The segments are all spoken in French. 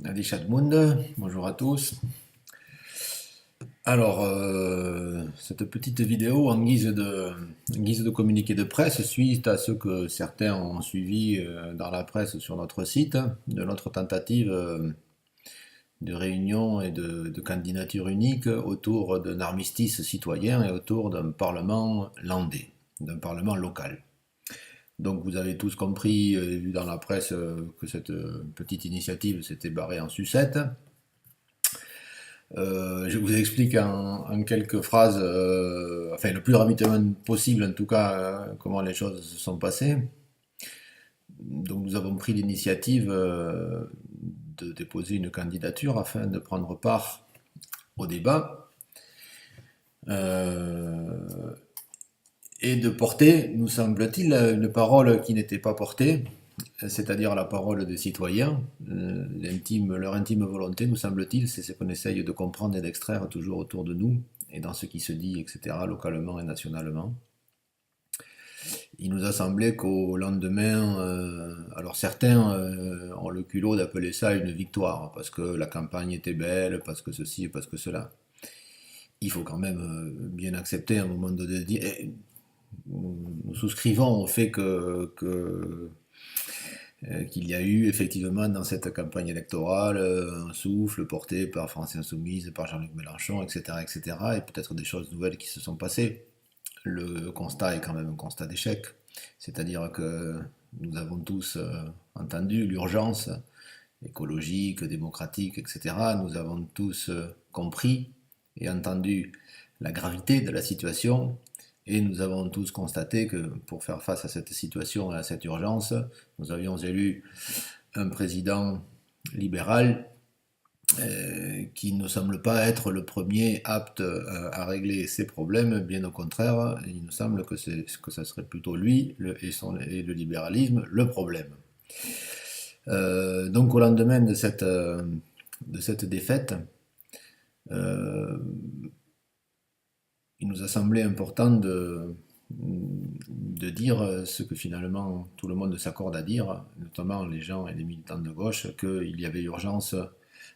Adi Chadmound, bonjour à tous. Alors, cette petite vidéo en guise de communiqué de presse suite à ce que certains ont suivi dans la presse sur notre site, de notre tentative de réunion et de candidature unique autour d'un armistice citoyen et autour d'un parlement landais, d'un parlement local. Donc vous avez tous compris, vu dans la presse, que cette petite initiative s'était barrée en sucette. Je vous explique en quelques phrases, enfin le plus rapidement possible en tout cas, comment les choses se sont passées. Donc nous avons pris l'initiative de déposer une candidature afin de prendre part au débat et de porter, nous semble-t-il, une parole qui n'était pas portée, c'est-à-dire la parole des citoyens, leur intime volonté, nous semble-t-il, c'est ce qu'on essaye de comprendre et d'extraire toujours autour de nous, et dans ce qui se dit, etc., localement et nationalement. Il nous a semblé qu'au lendemain, alors certains ont le culot d'appeler ça une victoire, parce que la campagne était belle, parce que ceci et parce que cela. Il faut quand même bien accepter à un moment donné de dire, nous souscrivons au fait qu'il y a eu effectivement dans cette campagne électorale un souffle porté par France Insoumise, par Jean-Luc Mélenchon, etc., etc., et peut-être des choses nouvelles qui se sont passées. Le constat est quand même un constat d'échec, c'est-à-dire que nous avons tous entendu l'urgence écologique, démocratique, etc. Nous avons tous compris et entendu la gravité de la situation, et nous avons tous constaté que pour faire face à cette situation et à cette urgence, nous avions élu un président libéral qui ne semble pas être le premier apte à régler ces problèmes, bien au contraire, il nous semble que ça serait plutôt lui et le libéralisme le problème. Donc au lendemain de cette défaite, euh, il nous a semblé important de dire ce que finalement tout le monde s'accorde à dire, notamment les gens et les militants de gauche, qu'il y avait urgence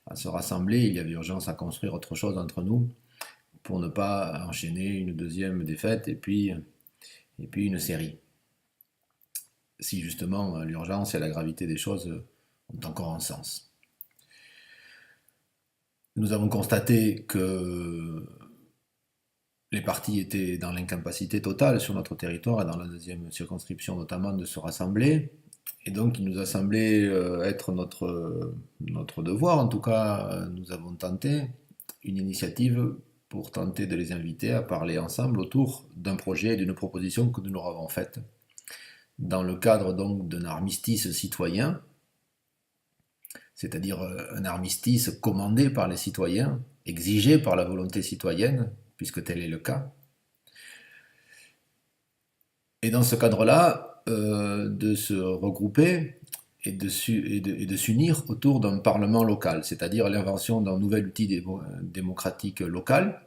à se rassembler, il y avait urgence à construire autre chose entre nous pour ne pas enchaîner une deuxième défaite et puis une série. Si justement l'urgence et la gravité des choses ont encore un sens. Nous avons constaté que les partis étaient dans l'incapacité totale sur notre territoire et dans la deuxième circonscription notamment de se rassembler. Et donc il nous a semblé être notre devoir, en tout cas nous avons tenté une initiative pour tenter de les inviter à parler ensemble autour d'un projet et d'une proposition que nous leur avons faite dans le cadre donc d'un armistice citoyen, c'est-à-dire un armistice commandé par les citoyens, exigé par la volonté citoyenne, puisque tel est le cas. Et dans ce cadre-là, de se regrouper et de s'unir autour d'un parlement local, c'est-à-dire l'invention d'un nouvel outil démocratique local,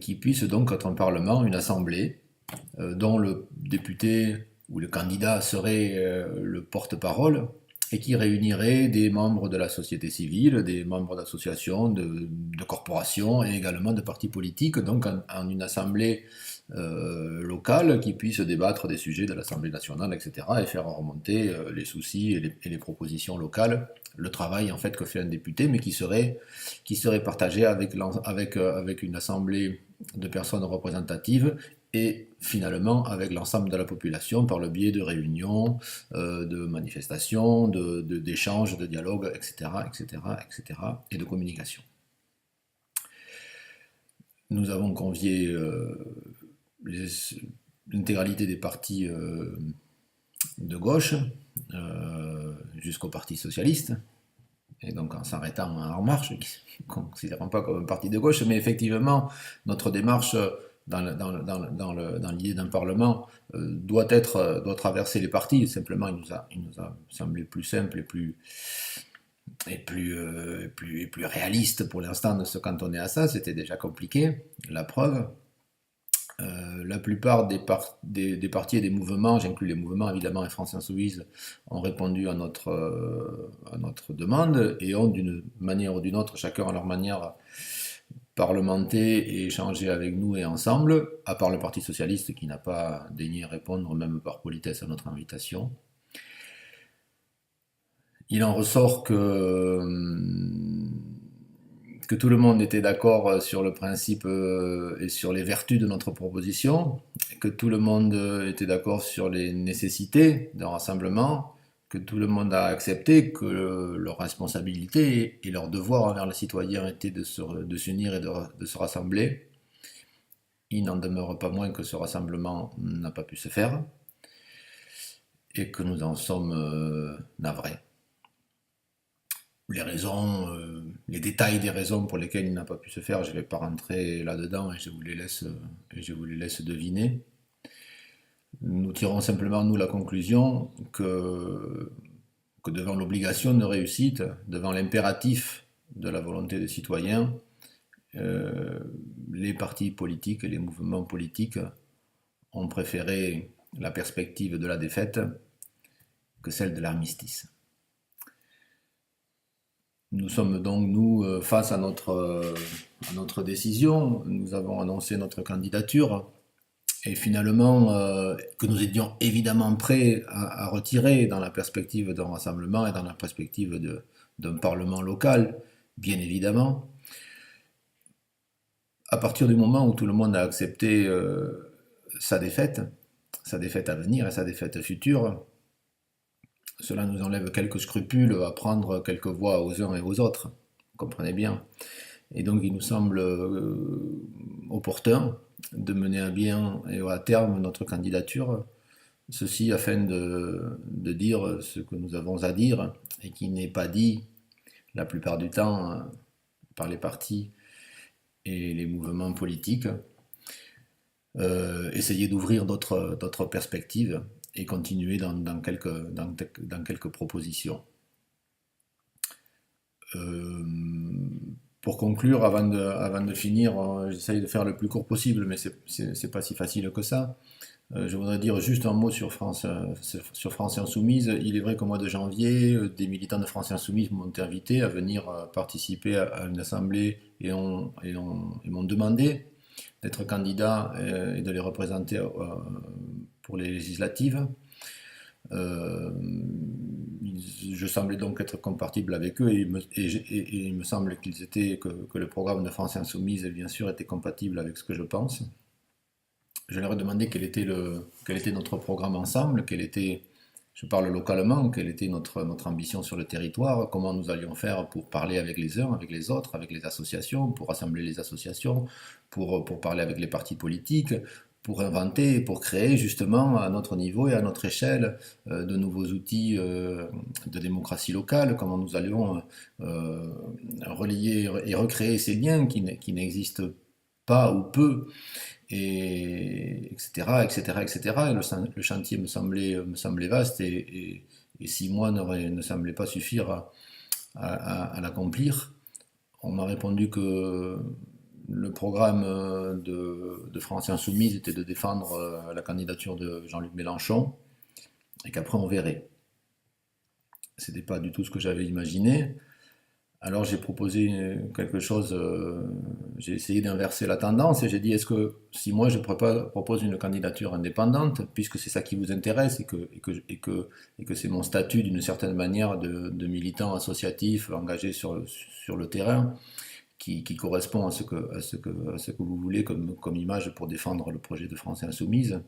qui puisse donc être un parlement, une assemblée, dont le député ou le candidat serait le porte-parole, et qui réunirait des membres de la société civile, des membres d'associations, de corporations et également de partis politiques, donc en une assemblée locale qui puisse débattre des sujets de l'Assemblée nationale, etc., et faire remonter les soucis et les propositions locales, le travail en fait que fait un député, mais qui serait partagé avec une assemblée de personnes représentatives et finalement avec l'ensemble de la population par le biais de réunions, de manifestations, d'échanges, de dialogues, etc., etc., etc., et de communication. Nous avons convié l'intégralité des partis de gauche jusqu'au Parti socialiste, et donc en s'arrêtant En Marche, qui ne considérons pas comme un parti de gauche, mais effectivement, notre démarche dans l'idée d'un parlement doit traverser les partis. Simplement, il nous a semblé plus simple et plus réaliste pour l'instant de se cantonner à ça. C'était déjà compliqué, la preuve. La plupart des partis et des mouvements, j'inclus les mouvements évidemment et France Insoumise, ont répondu à notre demande et ont d'une manière ou d'une autre, chacun à leur manière, parlementer et échanger avec nous et ensemble, à part le Parti Socialiste qui n'a pas daigné répondre, même par politesse, à notre invitation. Il en ressort que tout le monde était d'accord sur le principe et sur les vertus de notre proposition, que tout le monde était d'accord sur les nécessités d'un rassemblement, que tout le monde a accepté que leur responsabilité et leur devoir envers les citoyens était de s'unir et de se rassembler. Il n'en demeure pas moins que ce rassemblement n'a pas pu se faire et que nous en sommes navrés. Les raisons, les détails des raisons pour lesquelles il n'a pas pu se faire, je ne vais pas rentrer là-dedans et je vous les laisse deviner. Nous tirons simplement, nous, la conclusion que devant l'obligation de réussite, devant l'impératif de la volonté des citoyens, les partis politiques et les mouvements politiques ont préféré la perspective de la défaite que celle de l'armistice. Nous sommes donc, nous, face à notre décision. Nous avons annoncé notre candidature et finalement, que nous étions évidemment prêts à retirer dans la perspective d'un rassemblement et dans la perspective d'un parlement local, bien évidemment. À partir du moment où tout le monde a accepté sa défaite à venir et sa défaite future, cela nous enlève quelques scrupules à prendre quelques voix aux uns et aux autres, vous comprenez bien. Et donc il nous semble opportun de mener à bien et à terme notre candidature, ceci afin de dire ce que nous avons à dire et qui n'est pas dit la plupart du temps par les partis et les mouvements politiques. Essayer d'ouvrir d'autres perspectives et continuer dans quelques propositions. Pour conclure, avant de finir, j'essaye de faire le plus court possible, mais c'est pas si facile que ça. Je voudrais dire juste un mot sur France Insoumise. Il est vrai qu'au mois de janvier, des militants de France Insoumise m'ont invité à venir participer à une assemblée et m'ont demandé d'être candidat et de les représenter pour les législatives. Je semblais donc être compatible avec eux et il me semble que le programme de France Insoumise, bien sûr, était compatible avec ce que je pense. Je leur ai demandé quel était notre programme ensemble, je parle localement, quelle était notre ambition sur le territoire, comment nous allions faire pour parler avec les uns, avec les autres, avec les associations, pour rassembler les associations, pour parler avec les partis politiques, pour inventer, pour créer justement à notre niveau et à notre échelle de nouveaux outils de démocratie locale, comment nous allions relier et recréer ces liens qui n'existent pas ou peu, et etc., etc., etc. Et le chantier me semblait vaste et 6 mois ne semblaient pas suffire à l'accomplir. On m'a répondu que le programme de France Insoumise était de défendre la candidature de Jean-Luc Mélenchon et qu'après on verrait. Ce n'était pas du tout ce que j'avais imaginé. Alors j'ai proposé quelque chose, j'ai essayé d'inverser la tendance et j'ai dit est-ce que si moi je propose une candidature indépendante, puisque c'est ça qui vous intéresse et que c'est mon statut d'une certaine manière de militant associatif engagé sur le terrain, qui correspond à ce que vous voulez comme image pour défendre le projet de France Insoumise.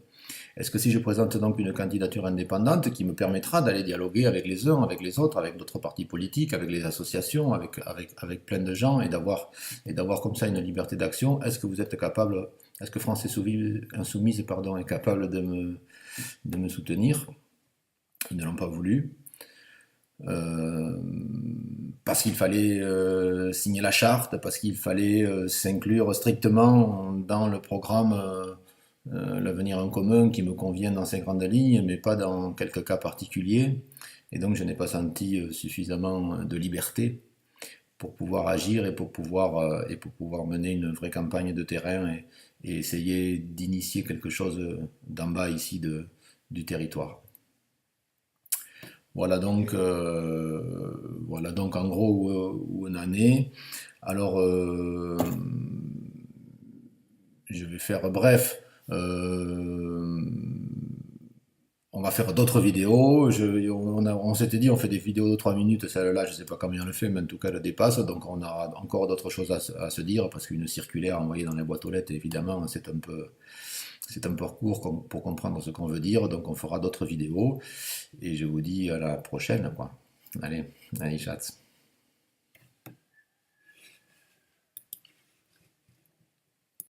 Est-ce que si je présente donc une candidature indépendante qui me permettra d'aller dialoguer avec les uns, avec les autres, avec d'autres partis politiques, avec les associations, avec plein de gens et d'avoir comme ça une liberté d'action, est-ce que France Insoumise est capable de me soutenir? Ils ne l'ont pas voulu. Parce qu'il fallait signer la charte, parce qu'il fallait s'inclure strictement dans le programme l'avenir en commun qui me convient dans ces grandes lignes, mais pas dans quelques cas particuliers. Et donc je n'ai pas senti suffisamment de liberté pour pouvoir agir et pour pouvoir mener une vraie campagne de terrain et essayer d'initier quelque chose d'en bas ici du territoire. Voilà donc en gros où on en est. Alors, je vais faire bref. On va faire d'autres vidéos. On s'était dit, on fait des vidéos de 3 minutes. Celle-là, je ne sais pas combien on le fait, mais en tout cas, elle dépasse. Donc, on aura encore d'autres choses à se dire parce qu'une circulaire envoyée dans les boîtes aux lettres, évidemment, c'est un peu court pour comprendre ce qu'on veut dire. Donc, on fera d'autres vidéos. Et je vous dis à la prochaine, quoi. Allez, chat.